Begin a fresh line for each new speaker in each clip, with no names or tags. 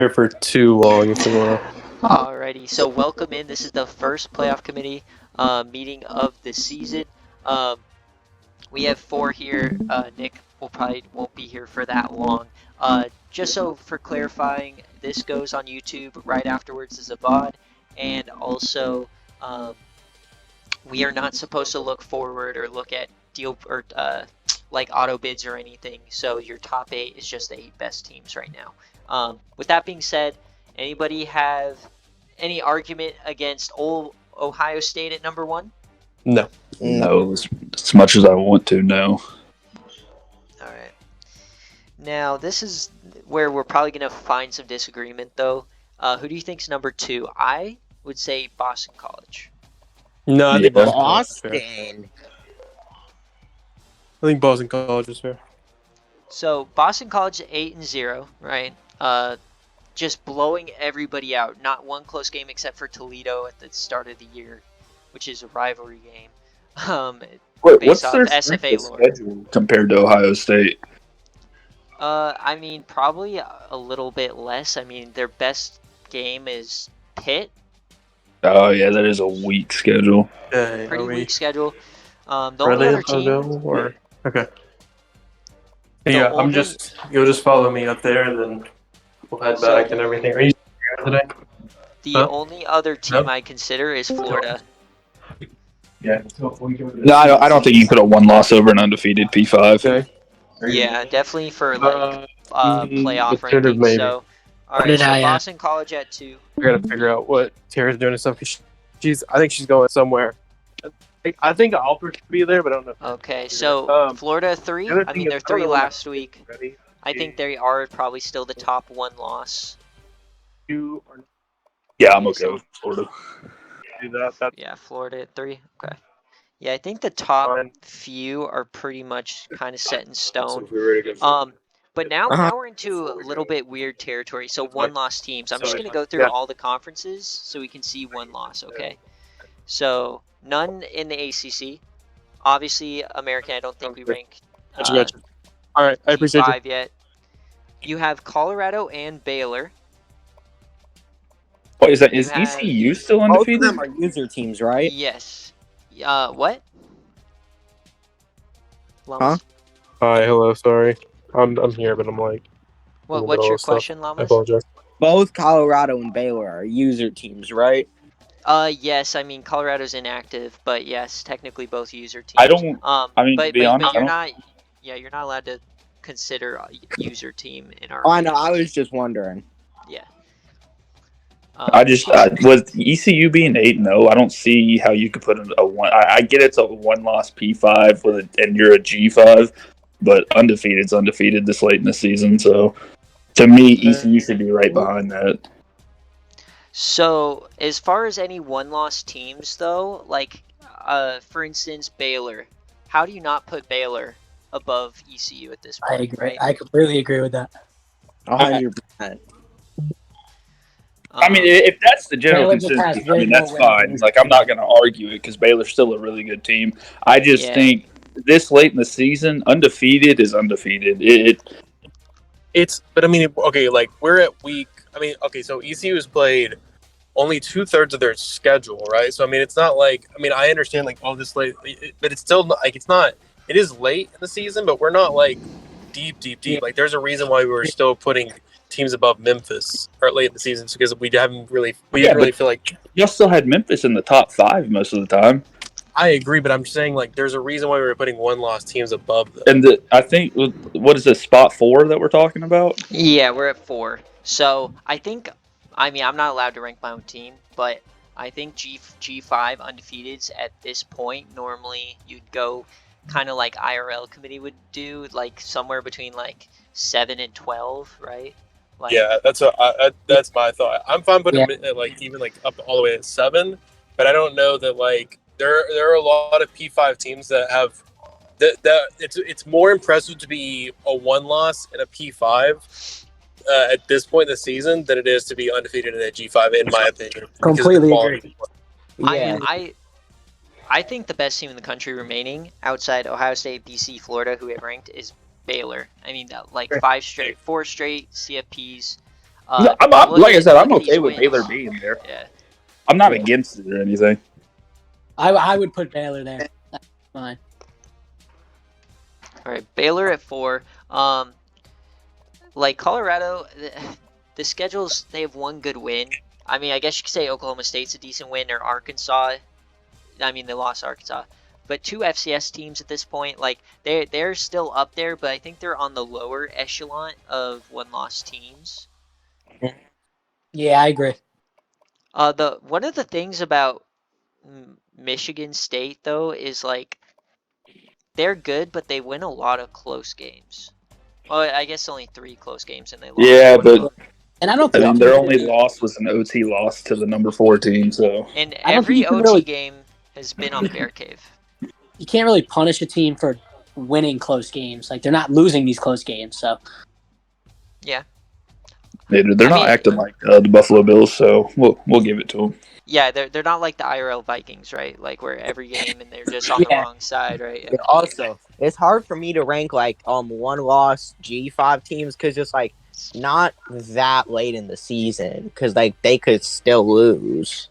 here for too long if you want.
Alrighty, so welcome in. This is the first playoff committee meeting of the season. We have 4 here. Nick probably won't be here for that long. Just so for clarifying, this goes on YouTube right afterwards as a VOD, and also we are not supposed to look forward or look at deal or like auto bids or anything. So your top 8 is just the 8 best teams right now. With that being said, anybody have any argument against old Ohio State at number 1?
No.
No, as much as I want to, no.
Alright. Now, this is where we're probably going to find some disagreement, though. Who do you think's number 2? I would say Boston College.
No, I think Boston College is fair.
Boston.
I think Boston College is fair.
So, Boston College 8-0, right? Just blowing everybody out. Not one close game except for Toledo at the start of the year, which is a rivalry game.
Wait,
based
what's
off
their
SFA lore.
schedule compared to Ohio State?
I mean, probably a little bit less. I mean, their best game is Pitt.
Oh yeah, that is a weak schedule.
Pretty weak schedule. The
Are
only
they
other team.
available or okay? Yeah, you'll just follow me up there and then we'll head back and everything. Are you today?
The only other team I consider is Florida.
Yeah. No, I don't think you can put a 1 loss over an undefeated P5.
Okay.
Yeah, definitely for like playoff
considered
rankings.
maybe.
So, all right, so Boston College at 2.
We gotta figure out what Tara's doing and stuff. I think she's going somewhere. I think Alfred should be there, but I don't know.
Okay, so Florida 3. I mean, they're 3 last week.
Ready?
I think they are probably still the top 1 loss.
Yeah, I'm okay with Florida.
Do that.
Yeah, Florida at 3. Okay. Yeah, I think the top few are pretty much kind of set in stone. But now we're into a little bit weird territory. So 1-loss teams. I'm just going to go through all the conferences so we can see 1 loss, okay? So none in the ACC. Obviously, American, I don't think we rank
All right, I appreciate
P5 yet. You have Colorado and Baylor.
What is that? Is ECU still undefeated?
Both of them are user teams, right?
Yes. What?
Huh?
Hi, hello, sorry. I'm here, but I'm like...
What's your question,
I
Lamas?
apologize.
Both Colorado and Baylor are user teams, right?
Yes. I mean, Colorado's inactive, but yes, technically both user teams.
I don't. I mean, to be honest,
but you're not. Yeah, you're not allowed to consider a user team in our.
Oh, I know. I was just wondering.
Yeah.
With ECU being 8-0, I don't see how you could put a 1. I get it's a 1-loss P5 and you're a G5, but undefeated's undefeated this late in the season. So to me, ECU should be right behind that.
So as far as any 1-loss teams, though, like for instance, Baylor, how do you not put Baylor above ECU at this point?
I agree.
Right?
I completely agree with that.
100%.
I mean, if that's the general
Baylor just
consensus,
has
I mean,
way
that's
more
fine.
wins.
Like, I'm not going to argue it because Baylor's still a really good team. I just think this late in the season, undefeated is undefeated.
But I mean, okay, like we're at week. I mean, okay, so ECU has played only 2/3 of their schedule, right? So I mean, it's not like I understand like this late, but it's still like it's not. It is late in the season, but we're not like deep. Like, there's a reason why we were still putting teams above Memphis or late in the season because we didn't really feel like
y'all still had Memphis in the top 5 most of the time.
I agree, but I'm saying like there's a reason why we were putting 1-loss teams above them.
And I think what is this spot 4 that we're talking about?
Yeah, we're at 4. So I think, I'm not allowed to rank my own team, but I think G5 undefeateds at this point. Normally you'd go kind of like IRL committee would do, like somewhere between like 7 and 12, right? Like,
yeah, that's my thought. I'm fine putting them at like even like up all the way at 7, but I don't know that like there are a lot of P5 teams that have that it's more impressive to be a 1-loss in a P5 at this point in the season than it is to be undefeated in a G5, in my opinion.
Completely agree.
Yeah.
I think the best team in the country remaining outside Ohio State, BC, Florida, who we have ranked, is Baylor. I mean, like 4 straight CFPs.
Like I said, I'm
look at
okay
these
with
wins.
Baylor being there.
Yeah.
I'm not against it or anything.
I would put Baylor there. That's fine.
All right, Baylor at 4. Like Colorado, the schedules, they have one good win. I mean, I guess you could say Oklahoma State's a decent win, or Arkansas. I mean, they lost Arkansas. But 2 FCS teams at this point, like they're still up there, but I think they're on the lower echelon of one-loss teams.
Yeah, I agree.
One of the things about Michigan State though is like they're good, but they win a lot of close games. Well, I guess only 3 close games, and they lost.
Yeah,
1
but
of them.
And I don't
I
think
mean, their only loss was an OT loss to the number 4 team. So
And
I don't think
every
you can
OT
really-
game has been on BearCave.
you can't really punish a team for winning close games. Like they're not losing these close games, so
Yeah.
they're
I
not
mean-
acting like the Buffalo Bills. So we'll give it to them.
Yeah, they're not like the IRL Vikings, right? Like where every game and they're just on the
Yeah.
wrong side, right?
Yeah, also, it's hard for me to rank like one-loss G5 teams because it's like not that late in the season because like they could still lose.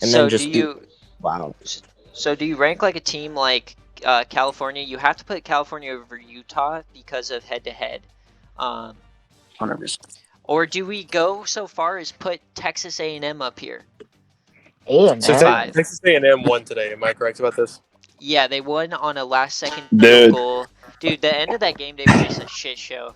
And
So
then just
do you
wow.
so do you rank like a team like California? You have to put California over Utah because of head-to-head.
100%.
Or do we go so far as put Texas A&M up here?
And
So
At 5.
Texas A&M won today. Am I correct about this?
Yeah, they won on a last-second
Dude.
field goal. Dude, the end of that game, they were just a shit show.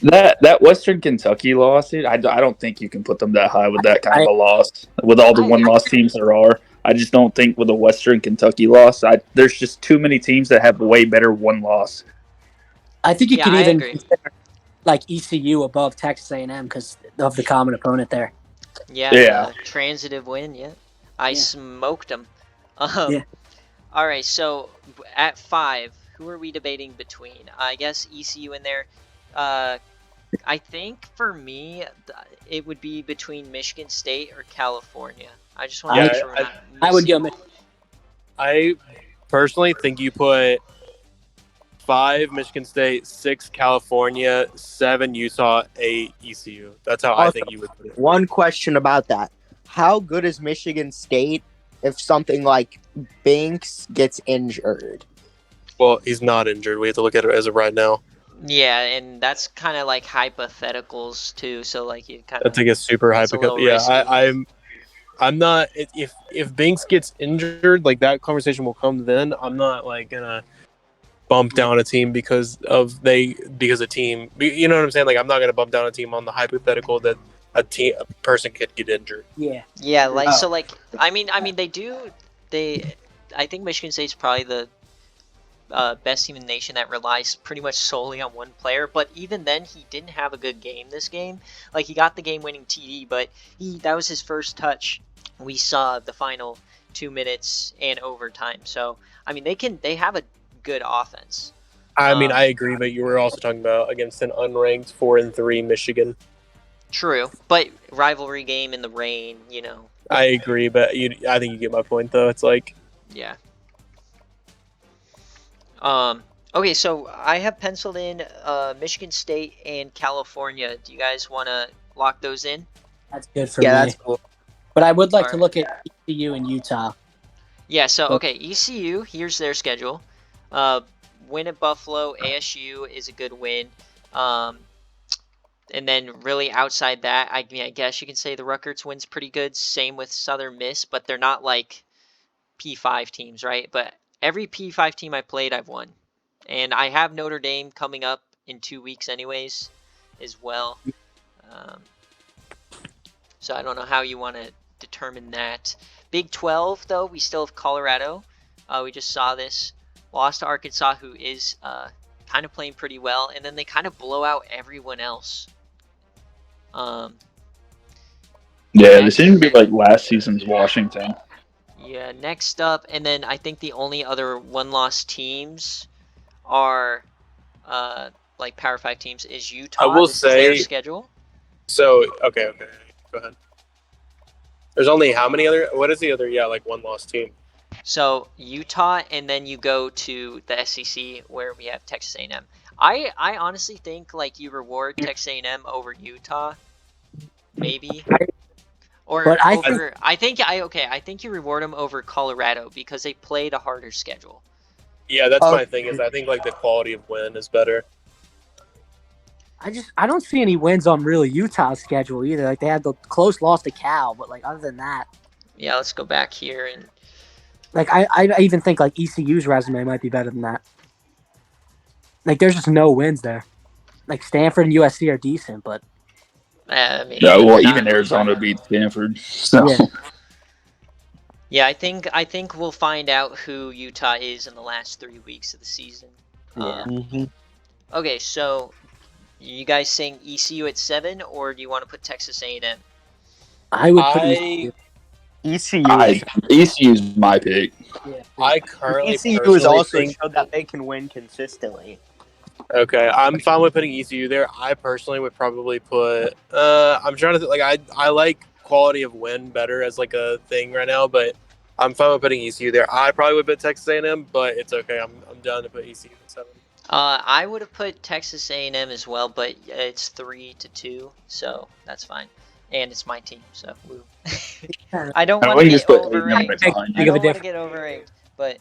That Western Kentucky loss, dude, I don't think you can put them that high with that kind of a loss. With all the one-loss teams there are, I just don't think with a Western Kentucky loss, there's just too many teams that have way better one loss.
I think you
Yeah,
could
I
even
agree.
consider like ECU above Texas A&M because of the common opponent there.
Yeah,
Yeah.
the transitive win, yeah. I
Yeah.
smoked them.
Yeah.
All right, so at 5, who are we debating between? I guess ECU in there. I think for me, it would be between Michigan State or California. I just want to
Yeah,
make sure we're not
I would
missing-
go.
I personally think you put 5 Michigan State, 6 California, 7 Utah, 8 ECU. That's how I think you would put it.
one question about that: how good is Michigan State if something like Binks gets injured?
Well, he's not injured. We have to look at it as of right now.
Yeah, and that's kind of like hypotheticals too. So like you kind
That's
of
like a super
It's a
hypothetical.
little
Yeah,
risky.
I'm not. If Binks gets injured, like that conversation will come then. I'm not like gonna bump down a team because a team. You know what I'm saying? Like I'm not gonna bump down a team on the hypothetical that a person could get injured.
Yeah.
Yeah, like
Oh.
so like I mean I think Michigan State's probably the best team in the nation that relies pretty much solely on one player, but even then he didn't have a good game this game. Like he got the game-winning TD, but that was his first touch. We saw the final 2 minutes and overtime. So I mean they have a good offense.
I mean, I agree, but you were also talking about against an unranked 4-3 Michigan.
True, but rivalry game in the rain, you know.
I agree, but I think you get my point though. It's like
Yeah. Okay, so I have penciled in Michigan State and California. Do you guys want to lock those in?
That's good for
Yeah,
me.
that's cool.
But I would like to
Alright.
look at ECU and Utah.
Yeah, so okay, ECU, here's their schedule. Win at Buffalo, ASU is a good win. And then really outside that, I mean, I guess you can say the Rutgers win's pretty good. Same with Southern Miss, but they're not like P5 teams, right? But every P5 team I played, I've won. And I have Notre Dame coming up in 2 weeks anyways as well. So I don't know how you want to determine that. Big 12, though, we still have Colorado. We just saw this. Lost to Arkansas, who is kind of playing pretty well. And then they kind of blow out everyone else.
Yeah, they seem to be like last season's Washington.
Yeah, next up, and then I think the only other one-loss teams are like Power 5 teams is Utah.
I will
This is their
say-
schedule.
so. Okay, go ahead. There's only how many other? What is the other? Yeah, like one lost team.
So Utah, and then you go to the SEC where we have Texas A&M. I honestly think like you reward Texas A&M over Utah maybe.
But I think
I think you reward them over Colorado because they played a harder schedule.
Yeah, that's my thing. Is I think like the quality of win is better.
I don't see any wins on really Utah's schedule either. Like they had the close loss to Cal, but like other than that,
yeah, let's go back here and
like I even think like ECU's resume might be better than that. Like there's just no wins there. Like Stanford and USC are decent, but
I mean,
Yeah, well,
not
even Arizona beat Stanford. So.
Yeah.
Yeah, I think we'll find out who Utah is in the last 3 weeks of the season.
Yeah.
Okay, so you guys saying ECU at 7, or do you want to put Texas A&M?
I would put ECU.
ECU's my pick.
Yeah.
I currently
ECU is
personally
also
think
showed that they can win consistently.
Okay, I'm fine with putting ECU there. I personally would probably put. I'm trying to think. Like I like quality of win better as like a thing right now, but I'm fine with putting ECU there. I probably would put Texas A&M, but it's okay. I'm down to put ECU at 7.
I would have put Texas A&M as well, but it's 3-2, so that's fine. And it's my team, so woo. I don't want to get overranked. I don't want to get overranked, but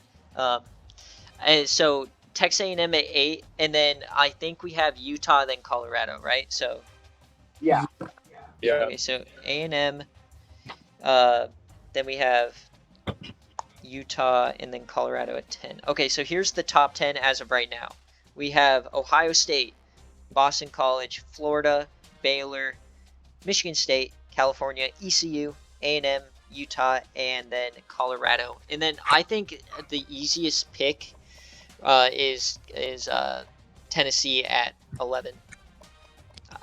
so Texas A&M at 8, and then I think we have Utah, then Colorado, right? So
Yeah.
okay, so A&M, then we have Utah, and then Colorado at 10. Okay, so here's the top 10 as of right now. We have Ohio State, Boston College, Florida, Baylor, Michigan State, California, ECU, A&M, Utah, and then Colorado. And then I think the easiest pick is Tennessee at 11.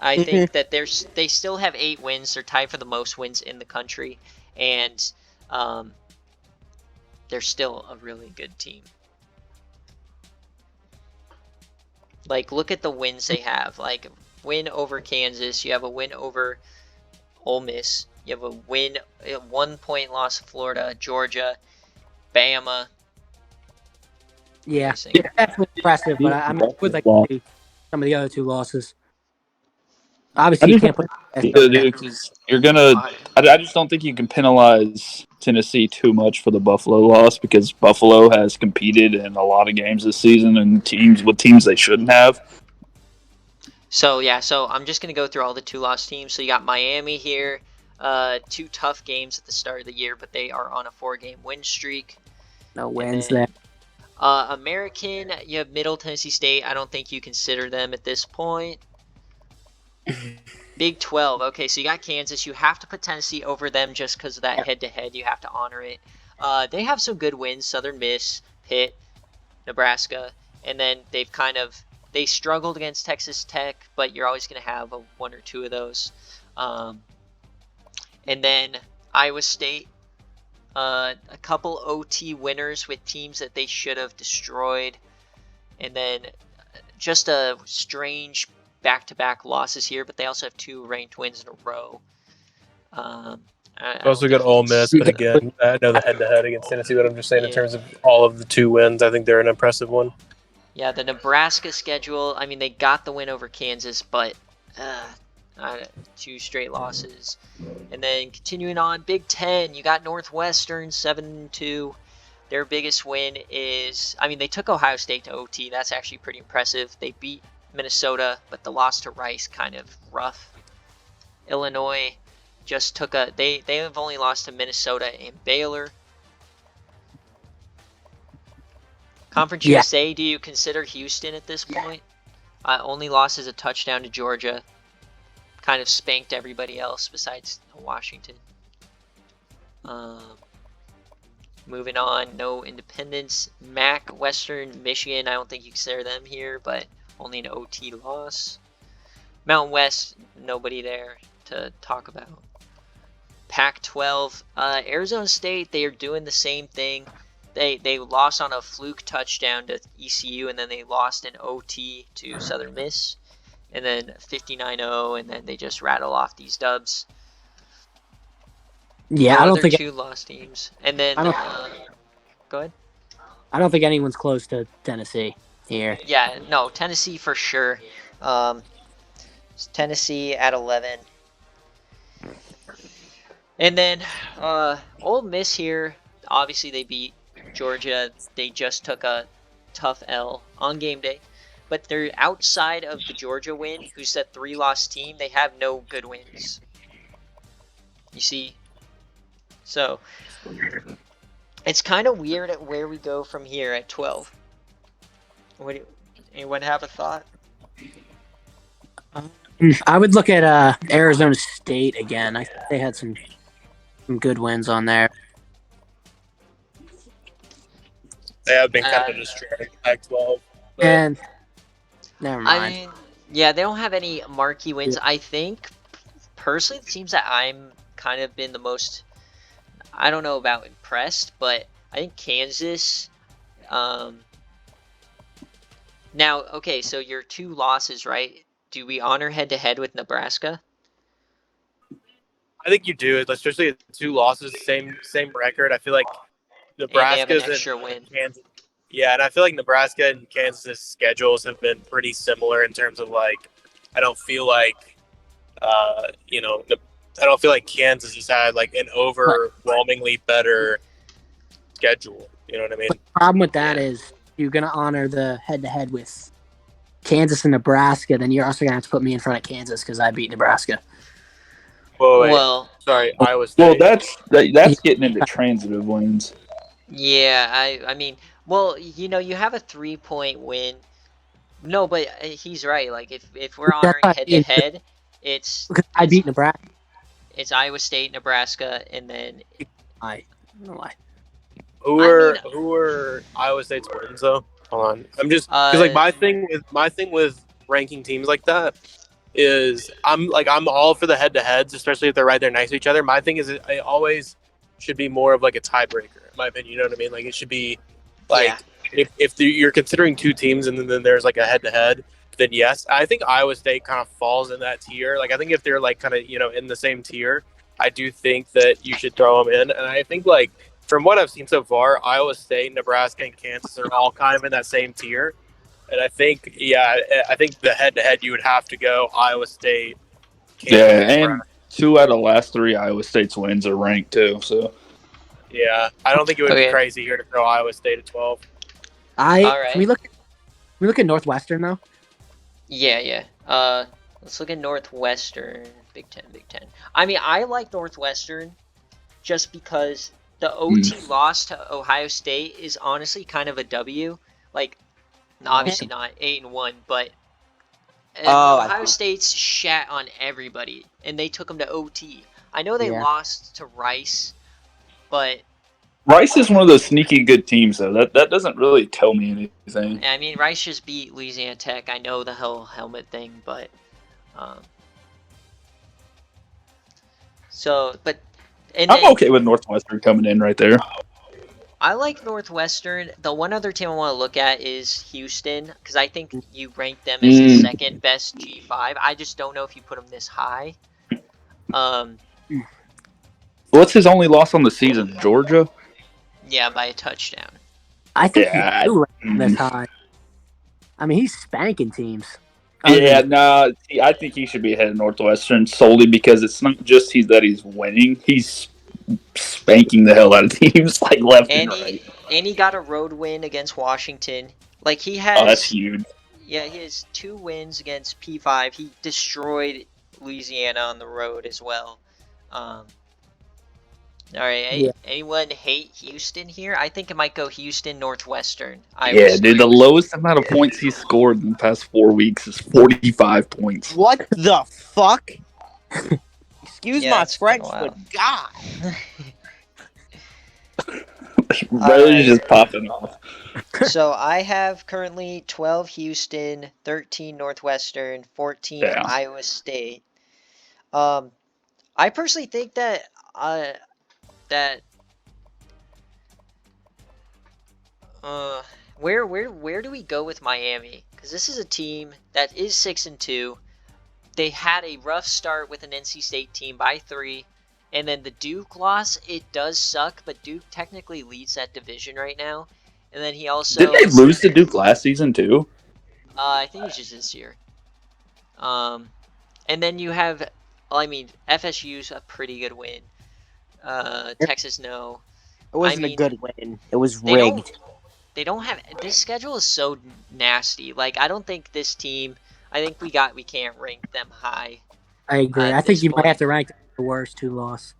I think that they still have 8 wins. They're tied for the most wins in the country, and they're still a really good team. Like, look at the wins they have. Like, win over Kansas. You have a win over Ole Miss. You have a 1-point loss to Florida, Georgia, Bama.
Yeah, definitely impressive, but I would like to see some of the other 2 losses. Obviously, you can't put.
Because you're gonna. I just don't think you can penalize Tennessee too much for the Buffalo loss because Buffalo has competed in a lot of games this season and teams they shouldn't have.
So I'm just gonna go through all the 2-loss teams. So you got Miami here, 2 tough games at the start of the year, but they are on a 4-game win streak.
No wins there.
American, you have Middle Tennessee State. I don't think you consider them at this point. Big 12. Okay, so you got Kansas. You have to put Tennessee over them just because of that head-to-head. You have to honor it. They have some good wins. Southern Miss, Pitt, Nebraska. And then they struggled against Texas Tech, but you're always going to have 1 or 2 of those. And then Iowa State. A couple OT winners with teams that they should have destroyed. And then just a strange back-to-back losses here, but they also have 2 ranked wins in a row.
Also got Ole Miss, but again, I know the head-to-head against Tennessee, but I'm just saying in terms of all of the 2 wins, I think they're an impressive one.
Yeah, the Nebraska schedule, I mean, they got the win over Kansas, but 2 straight losses. And then continuing on, Big Ten, you got Northwestern 7-2. Their biggest win is, I mean, they took Ohio State to OT. That's actually pretty impressive. They beat Minnesota, but the loss to Rice kind of rough. Illinois just took they have only lost to Minnesota and Baylor. Conference USA, do you consider Houston at this point? Only lost as a touchdown to Georgia. Kind of spanked everybody else besides Washington. Moving on, no independence. MAC, Western Michigan, I don't think you consider them here, but only an OT loss. Mountain West, nobody there to talk about. Pac-12, Arizona State, they are doing the same thing. They lost on a fluke touchdown to ECU, and then they lost in OT to Southern Miss. And then 59-0, and then they just rattle off these dubs.
Yeah, I don't think
2 lost teams. And then go ahead.
I don't think anyone's close to Tennessee here.
Yeah, no, Tennessee for sure. Tennessee at 11. And then Ole Miss here, obviously they beat Georgia. They just took a tough L on game day. But they're outside of the Georgia win, who's a 3-loss team. They have no good wins. You see? So it's kind of weird at where we go from here at 12. Anyone have a thought?
I would look at Arizona State again. I think they had some good wins on there.
They have been kind of destroying Pac-12. But
And never mind.
I mean, yeah, they don't have any marquee wins.
Yeah.
I think, personally, it seems that I'm kind of been the most, I don't know about impressed, but I think Kansas, now, okay, so your 2 losses, right? Do we honor head-to-head with Nebraska?
I think you do, especially 2 losses, same record. I feel like
And they have an
Nebraska's
extra
and
win.
Kansas. Yeah, and I feel like Nebraska and Kansas schedules have been pretty similar in terms of like, I don't feel like, I don't feel like Kansas has had like an overwhelmingly better schedule. You know what I mean?
The problem with that
Yeah.
is you're going to honor the head-to-head with Kansas and Nebraska, then you're also going to have to put me in front of Kansas because I beat Nebraska.
Whoa, wait.
Well,
Sorry, Iowa
Well,
State.
that's getting into transitive wins.
yeah, I mean, well, you have a 3-point win. No, but he's right. Like, if we're
That's
honoring
what I mean,
head-to-head, it's
because I beat Nebraska.
it's Iowa State, Nebraska, and then
I don't know why.
Who are Iowa State's wins though? Hold on, I'm just because like my thing with ranking teams like that is I'm all for the head-to-heads, especially if they're right there next to each other. My thing is it always should be more of like a tiebreaker, in my opinion. You know what I mean? Like it should be like if you're considering 2 teams and then there's like a head-to-head, then yes, I think Iowa State kind of falls in that tier. Like I think if they're like kind of in the same tier, I do think that you should throw them in. And I think like from what I've seen so far, Iowa State, Nebraska, and Kansas are all kind of in that same tier. And I think the head-to-head you would have to go Iowa State. Kansas,
Yeah, and 2 out of the last 3 Iowa State's wins are ranked too. So
yeah, I don't think it would be
Okay.
crazy here to throw Iowa State at 12.
All right.
Can we look at Northwestern though?
Yeah. Let's look at Northwestern, Big Ten. I mean, I like Northwestern just because the OT loss to Ohio State is honestly kind of a W. Like, obviously not 8-1, but Ohio State's shat on everybody, and they took them to OT. I know they lost to Rice, but
Rice is one of those sneaky good teams though. That doesn't really tell me anything.
I mean, Rice just beat Louisiana Tech. I know the whole helmet thing, but
I'm okay with Northwestern coming in right there.
I like Northwestern. The one other team I want to look at is Houston, because I think you rank them as the second best G5. I just don't know if you put them this high.
What's his only loss on the season? Georgia?
Yeah, by a touchdown.
I think he do rank this high. I mean, he's spanking teams.
I think he should be ahead of Northwestern solely because it's not just that he's winning. He's spanking the hell out of teams like left and right.
And he got a road win against Washington. Like he has.
Oh, that's huge.
Yeah, he has 2 wins against P5. He destroyed Louisiana on the road as well. All right, anyone hate Houston here? I think it might go Houston, Northwestern.
The lowest amount of points he's scored in the past 4 weeks is 45 points.
What the fuck? Excuse my French, but God.
Brother's just popping off.
So I have currently 12 Houston, 13 Northwestern, 14 Iowa State. I personally think that where do we go with Miami? Because this is a team that is 6-2. They had a rough start with an NC State team by 3, and then the Duke loss. It does suck, but Duke technically leads that division right now. And then he also
did they lose to Duke last season too?
I think it's just this year. And then you have, FSU's a pretty good win. Texas, no.
It wasn't
mean,
a good win. It was
They don't.
rigged.
They don't have this schedule is so nasty. Like I don't think this team. I think we can't rank them high.
I agree. I
At
think
this
you might
point.
have to rank the worst 2-loss.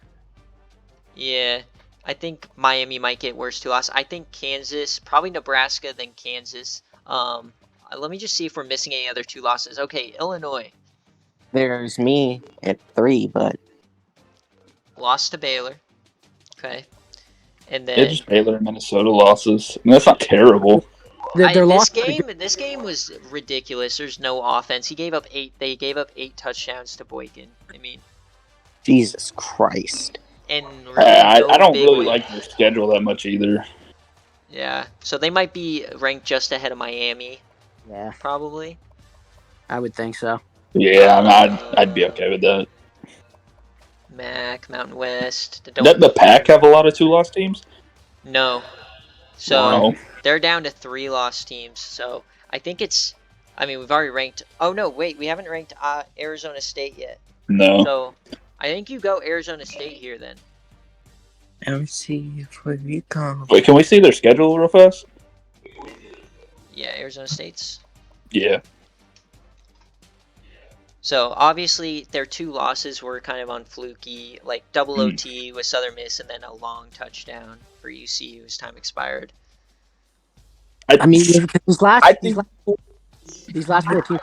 Yeah, I think Miami might get worse 2-loss. I think Kansas, probably Nebraska, then Kansas. Let me just see if we're missing any other 2 losses. Okay, Illinois
There's me at 3, but
lost to Baylor. Okay, and
Yeah,
then
just Baylor and Minnesota losses. I mean, that's not terrible.
Their loss.
this game was ridiculous. There's no offense. They gave up 8 touchdowns to Boykin. I mean,
Jesus Christ.
and really
I don't
big
really
win.
like their schedule that much either.
Yeah, so they might be ranked just ahead of Miami,
Yeah.
probably.
I would think so.
Yeah, I mean, I'd be okay with that.
MAC, Mountain West.
Doesn't the Pack have a lot of 2-loss teams?
No. So
No.
they're down to 3 loss teams. So I think it's. I mean, we've already ranked. Oh no, wait, we haven't ranked Arizona State yet.
No.
So I think you go Arizona State here then.
Let me see if we come.
Wait, can we see their schedule real fast?
Yeah, Arizona State's.
Yeah.
So obviously their 2 losses were kind of on fluky, like double OT with Southern Miss and then a long touchdown for UC whose time expired.
I mean, these last
I think-
these last 4 teams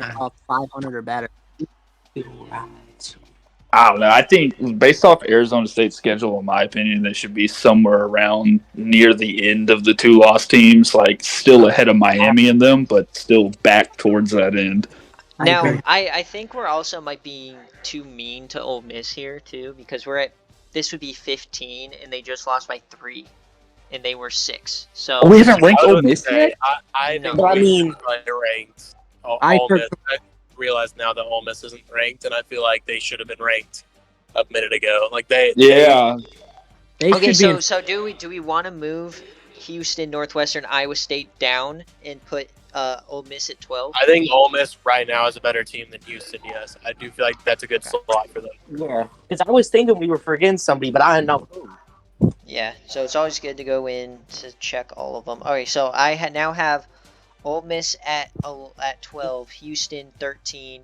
are 500 or better.
I don't know. I think based off Arizona State's schedule, in my opinion, they should be somewhere around near the end of the 2-loss teams, like still ahead of Miami and them, but still back towards that end.
Now, I think we're also might be too mean to Ole Miss here too, because this would be 15 and they just lost by 3, and they were 6. So
We haven't ranked
I
Ole
would
Miss
say,
yet?
I
No.
think
I
we
mean-
should ranked Ole
I
Miss. I realize now that Ole Miss isn't ranked, and I feel like they should have been ranked a minute ago. Like
Yeah.
They
okay,
should be
so do we want to move Houston, Northwestern, Iowa State down and put Ole Miss at 12?
I think Ole Miss right now is a better team than Houston. Yes, I do feel like that's a good slot for them.
Yeah. Because I was thinking we were forgetting somebody, but I didn't know who.
Yeah, so it's always good to go in to check all of them. Okay, so I now have Ole Miss at 12, Houston 13,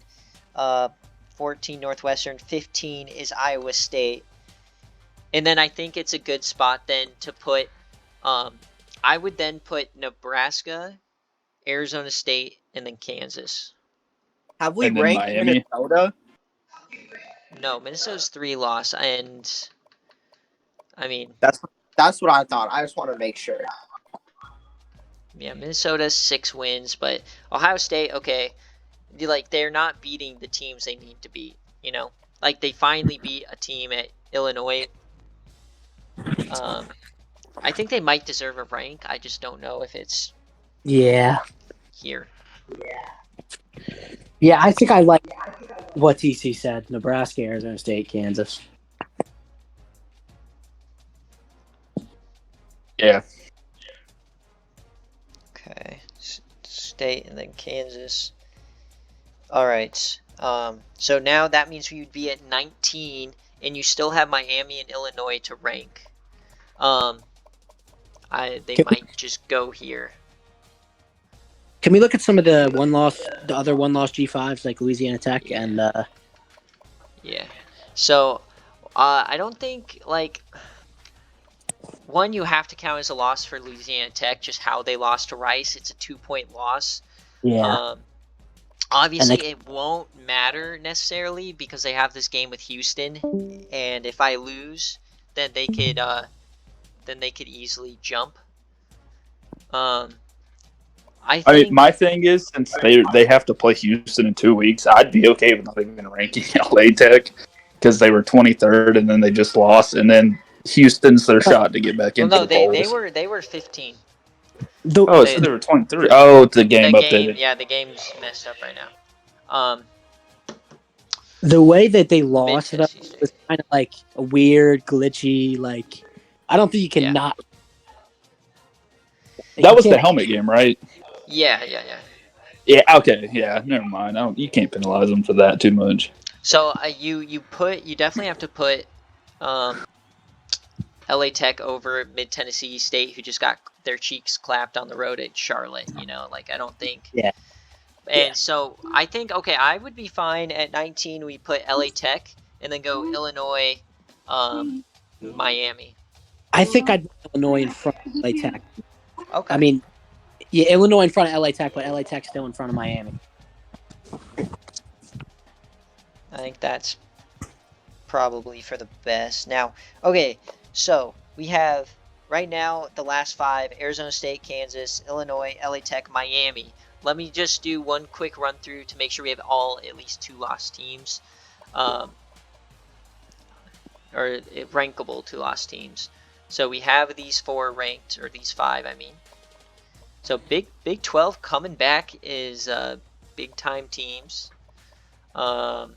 14 Northwestern, 15 is Iowa State. And then I think it's a good spot then to put, I would then put Nebraska, Arizona State, and then Kansas.
Have we
And then
ranked
Miami?
Minnesota?
No, Minnesota's 3 loss, and I mean,
That's what I thought. I just want to make sure.
yeah, Minnesota's 6 wins, but Ohio State, okay, they're not beating the teams they need to beat, you know? Like, they finally beat a team at Illinois. I think they might deserve a rank. I just don't know if it's
Yeah.
here.
Yeah, I think I like what TC said. Nebraska, Arizona State, Kansas.
Yeah.
Okay, State and then Kansas. All right. So now that means we would be at 19, and you still have Miami and Illinois to rank. They might just go here.
Can we look at some of the other one-loss G5s like Louisiana Tech and
Yeah. So, I don't think one you have to count as a loss for Louisiana Tech, just how they lost to Rice. It's a 2-point loss.
yeah.
Obviously, it won't matter necessarily because they have this game with Houston, and if I lose, then they could easily jump. I
mean, my thing is, since they have to play Houston in 2 weeks, I'd be okay with not even ranking LA Tech because they were 23rd and then they just lost, and then Houston's their shot to get back into the polls.
they were 15.
Oh, so they were 23. Oh, it's the game updated.
Yeah, the game's messed up right now.
The way that they lost it
Mid-Tennessee State.
was kind of like a weird, glitchy. Like, I don't think you can
Yeah.
not.
That was the helmet game, right?
Yeah.
Yeah. Okay. Yeah. Never mind. You can't penalize them for that too much.
So you definitely have to put LA Tech over Mid Tennessee State, who just got their cheeks clapped on the road at Charlotte. Like I don't think.
Yeah.
And so I think I would be fine at 19. We put LA Tech and then go Illinois, Miami.
I think I'd put Illinois in front of LA Tech.
Okay.
I mean, yeah, Illinois in front of LA Tech, but LA Tech still in front of Miami.
I think that's probably for the best. Now, okay, so we have right now the last 5: Arizona State, Kansas, Illinois, LA Tech, Miami. Let me just do one quick run through to make sure we have all at least 2 lost teams, or rankable 2 lost teams. So we have these 4 ranked, or these 5, I mean. So Big 12 coming back is big time teams. Let's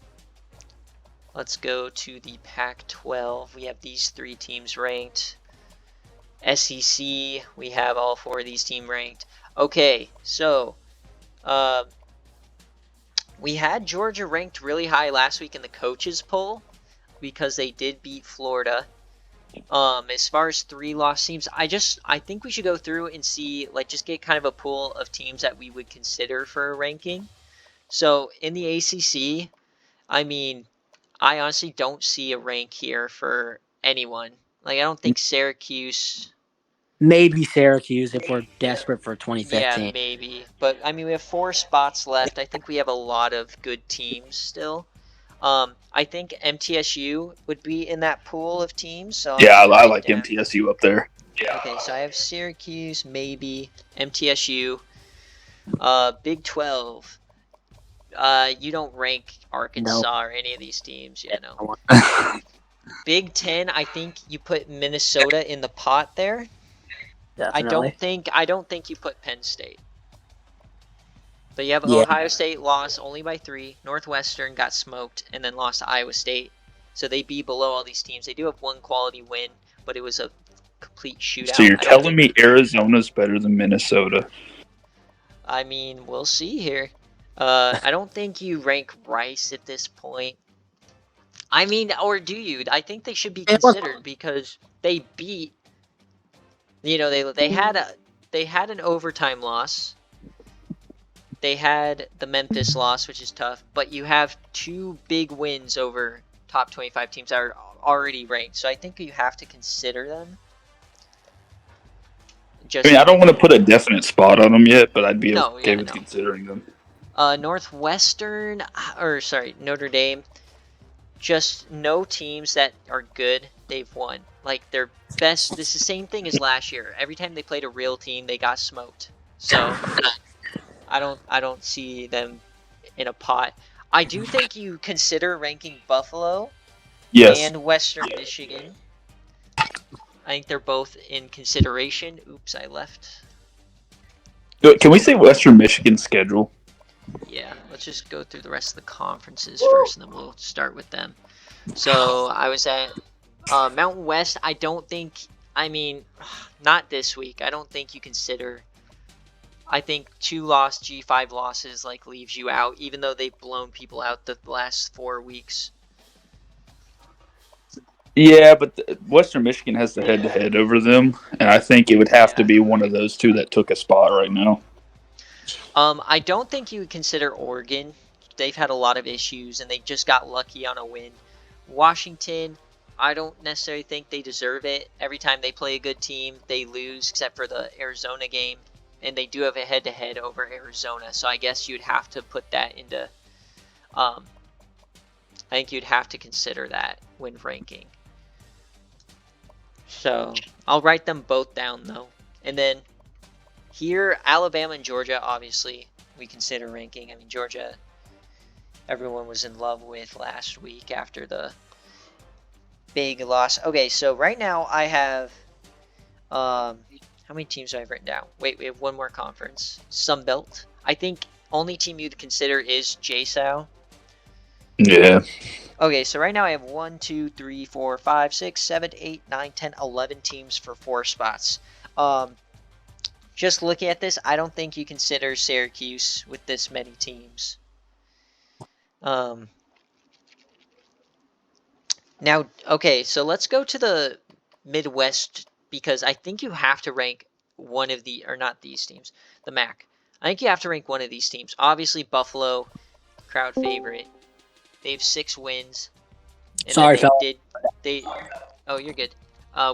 go to the Pac-12. We have these 3 teams ranked. SEC, we have all 4 of these teams ranked. Okay, so we had Georgia ranked really high last week in the coaches poll because they did beat Florida. As far as 3 lost teams, I think we should go through and see, like, just get kind of a pool of teams that we would consider for a ranking. So in the ACC, I mean, I honestly don't see a rank here for anyone. Like, I don't think Syracuse.
Maybe Syracuse if we're desperate for 2015.
Yeah, maybe. But, I mean, we have 4 spots left. I think we have a lot of good teams still. I think MTSU would be in that pool of teams. So
yeah, I like MTSU up there. Yeah.
Okay, so I have Syracuse, maybe MTSU. Big 12. You don't rank Arkansas or any of these teams, no. Big 10, I think you put Minnesota in the pot there.
Definitely.
I don't think you put Penn State. But you have Ohio State lost only by 3. Northwestern got smoked and then lost to Iowa State. So they'd be below all these teams. They do have 1 quality win, but it was a complete shootout.
So you're telling me Arizona's better than Minnesota?
I mean, we'll see here. I don't think you rank Rice at this point. I mean, or do you? I think they should be considered because they beat. They had an overtime loss. They had the Memphis loss, which is tough, but you have 2 big wins over top 25 teams that are already ranked. So I think you have to consider them.
I don't want to put a definite spot on them yet, but I'd be okay with considering them.
Northwestern, Notre Dame, just no teams that are good they've won. Like, their best, this is the same thing as last year. Every time they played a real team, they got smoked. So I don't see them in a pot. I do think you consider ranking Buffalo and Western Michigan. I think they're both in consideration. Oops, I left.
Can we say Western Michigan's schedule?
Yeah, let's just go through the rest of the conferences first, and then we'll start with them. So I was at Mountain West. I don't think, not this week. I don't think you consider. I think 2 lost G5 losses leaves you out, even though they've blown people out the last 4 weeks.
Yeah, but Western Michigan has the head-to-head over them, and I think it would have to be one of those 2 that took a spot right now.
I don't think you would consider Oregon. They've had a lot of issues, and they just got lucky on a win. Washington, I don't necessarily think they deserve it. Every time they play a good team, they lose, except for the Arizona game. And they do have a head-to-head over Arizona, so I guess you'd have to put that into... I think you'd have to consider that when ranking. So, I'll write them both down, though. And then, here, Alabama and Georgia, obviously, we consider ranking. I mean, Georgia, everyone was in love with last week after the big loss. Okay, so right now I have... how many teams do I have written down? Wait, we have 1 more conference. Sunbelt. I think only team you'd consider is JSOW.
Yeah.
Okay, so right now I have 1, 2, 3, 4, 5, 6, 7, 8, 9, 10, 11 teams for 4 spots. Just looking at this, I don't think you consider Syracuse with this many teams. Now, okay, so let's go to the Midwest, because I think you have to rank one of the, or not these teams, the MAC. I think you have to rank one of these teams. Obviously, Buffalo, crowd favorite. They have 6 wins. And
Sorry, fella.
Oh, you're good.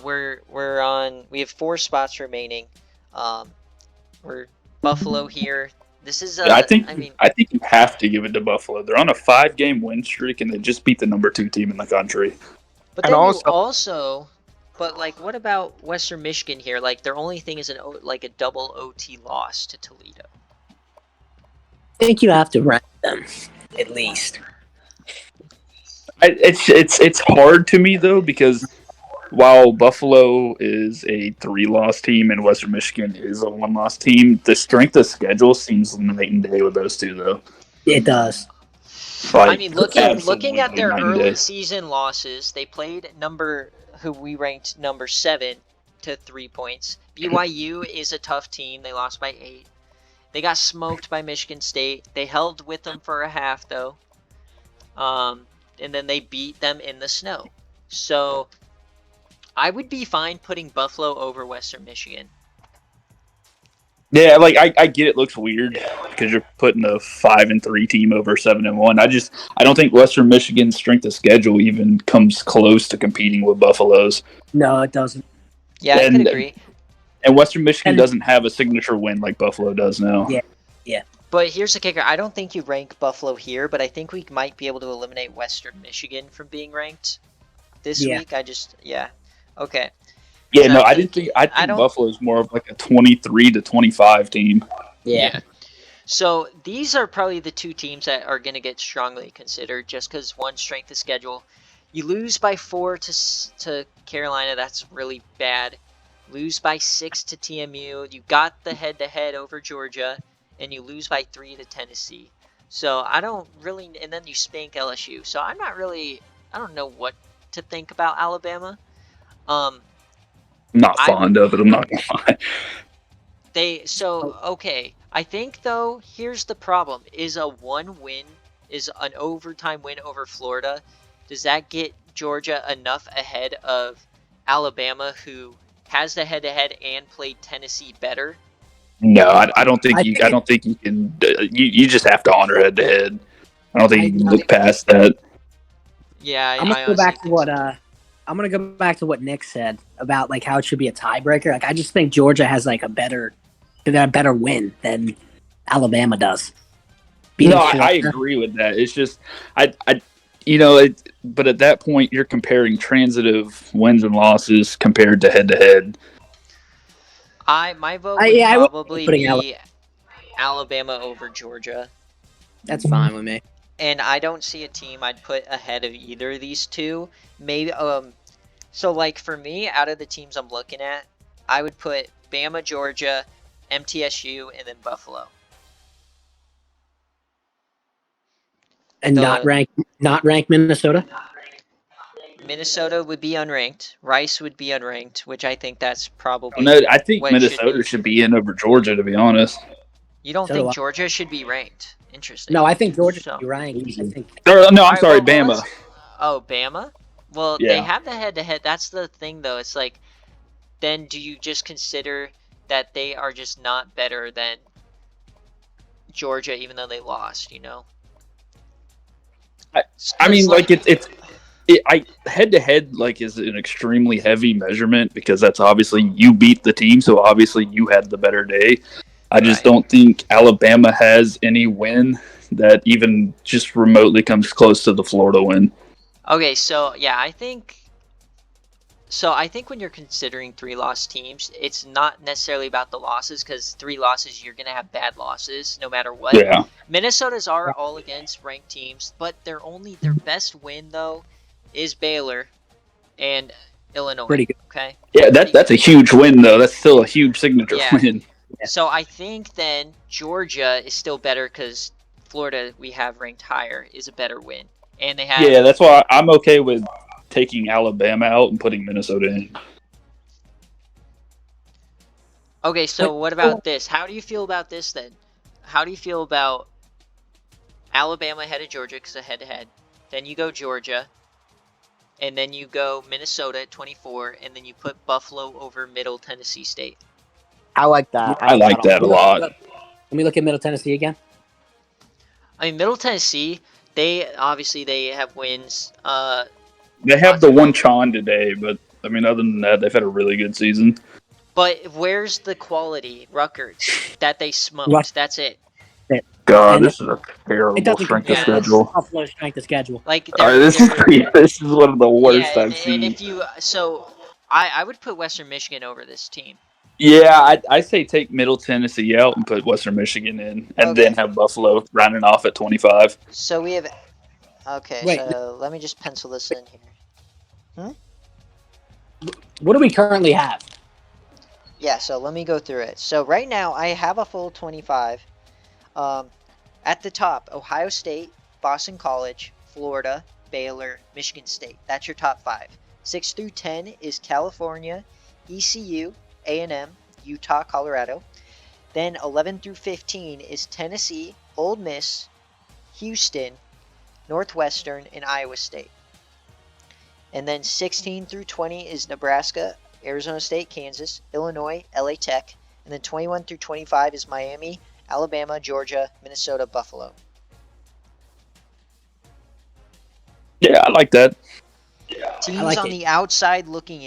We're on. We have 4 spots remaining. We're Buffalo here. This is
I think
I mean,
you have to give it to Buffalo. They're on a 5-game win streak, and they just beat the number 2 team in the country.
but
And
then
also-
but like, what about Western Michigan here? Like, their only thing is like a double OT loss to Toledo.
I think you have to rank them at least.
It's hard to me though, because while Buffalo is a 3-loss team and Western Michigan is a 1-loss team, the strength of schedule seems night and day with those two though.
It does.
I mean, looking at
absolutely
their
night and
early
day.
season losses, they played who we ranked number 7 to 3 points. BYU is a tough team. They lost by 8. They got smoked by Michigan State. They held with them for a half though. And then they beat them in the snow. So I would be fine putting Buffalo over Western Michigan.
Yeah, like I get it looks weird because you're putting a 5-3 team over 7-1. I don't think Western Michigan's strength of schedule even comes close to competing with Buffalo's.
No, it doesn't.
Yeah, I could agree.
And Western Michigan doesn't have a signature win like Buffalo does now.
Yeah.
But here's the kicker. I don't think you rank Buffalo here, but I think we might be able to eliminate Western Michigan from being ranked this week. Okay.
Yeah,
So
no,
I
I think
don't-
Buffalo's more of like a 23-25 team.
Yeah.
So these are probably the 2 teams that are going to get strongly considered, just because one, strength of schedule. You lose by 4 to Carolina, that's really bad. Lose by 6 to TMU. You got the head-to-head over Georgia, and you lose by 3 to Tennessee. So I don't really, and then you spank LSU. So I don't know what to think about Alabama.
Not fond of it, I'm not gonna lie.
Okay. I think though, here's the problem: is an overtime win over Florida? Does that get Georgia enough ahead of Alabama, who has the head-to-head and played Tennessee better?
No, I don't think you can. You just have to honor head to head. I don't think you can look past that.
Yeah,
I'm gonna go back to what I'm gonna go back to what Nick said about like how it should be a tiebreaker. Like I just think Georgia has like a better win than Alabama does.
No, I agree with that. It's just but at that point you're comparing transitive wins and losses compared to head to head.
My vote would probably be Alabama over Georgia.
That's fine with me.
And I don't see a team I'd put ahead of either of these two. Maybe so like for me, out of the teams I'm looking at, I would put Bama, Georgia, MTSU, and then Buffalo.
And not rank Minnesota.
Minnesota would be unranked. Rice would be unranked, which I think that's probably.
No, I think
what
Minnesota should be in over Georgia, to be honest.
You don't think Georgia should be ranked? Interesting.
No, I think Georgia should be ranked.
I'm sorry, Bama.
Bama? Well, they have the head-to-head. That's the thing, though. It's like, then do you just consider that they are just not better than Georgia, even though they lost, you know?
I mean, like head-to-head like is an extremely heavy measurement because that's obviously you beat the team, so obviously you had the better day. I just don't think Alabama has any win that even just remotely comes close to the Florida win.
Okay, so yeah, I think when you're considering 3-loss teams, it's not necessarily about the losses, because 3 losses, you're going to have bad losses no matter what.
Yeah.
Minnesota's are all against ranked teams, but their best win, though, is Baylor and Illinois.
Pretty good.
Okay?
Yeah, that's a huge win, though. That's still a huge signature win.
Yeah. So I think then Georgia is still better because Florida, we have ranked higher, is a better win. And they have...
Yeah, that's why I'm okay with taking Alabama out and putting Minnesota in.
Okay, so what about this? How do you feel about this then? How do you feel about Alabama ahead of Georgia because of head-to-head? Then you go Georgia. and then you go Minnesota at 24, and then you put Buffalo over Middle Tennessee State.
I like that.
I like that a lot.
Let me look at Middle Tennessee again.
I mean, Middle Tennessee, they have wins.
They have the one Chon today, but I mean, other than that, they've had a really good season.
But where's the quality? Rutgers that they smoked. That's it.
God,
And
this is a terrible
It doesn't
strength of
compare with
schedule.
Buffalo's strength of schedule.
Like
This is one of the worst I've
and
seen.
if you I would put Western Michigan over this team.
Yeah, I say take Middle Tennessee out and put Western Michigan in, and then have Buffalo rounding off at 25.
So we have
Wait.
So let me just pencil this in here.
What do we currently have?
Yeah, so let me go through it. So right now I have a full 25. At the top, Ohio State, Boston College, Florida, Baylor, Michigan State. That's your top 5. 6 through 10 is California, ECU, A&M, Utah, Colorado. Then 11 through 15 is Tennessee, Ole Miss, Houston, Northwestern, and Iowa State. And then 16 through 20 is Nebraska, Arizona State, Kansas, Illinois, LA Tech. And then 21 through 25 is Miami, Alabama, Georgia, Minnesota, Buffalo.
Yeah, I like that.
Teams on the outside looking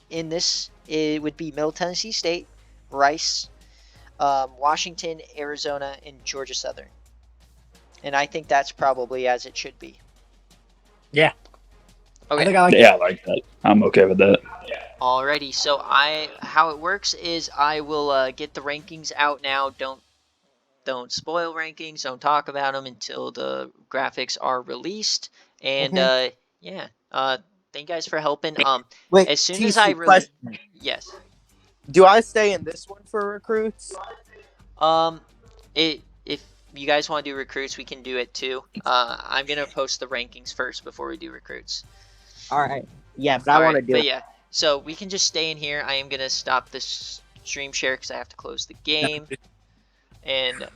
in this, it would be Middle Tennessee State, Rice, Washington, Arizona, and Georgia Southern. And I think that's probably as it should be.
Yeah.
Okay.
I think I like
I like that. I'm okay with that.
Alrighty, so how it works is I will get the rankings out now. Don't spoil rankings. Don't talk about them until the graphics are released. And thank you guys for helping.
Wait,
As soon
TC,
as I
question.
yes.
Do I stay in this one for recruits?
If you guys want to do recruits, we can do it too. I'm gonna post the rankings first before we do recruits.
All right. Yeah, but I want to do it.
Yeah, so we can just stay in here. I am gonna stop this stream share because I have to close the game. And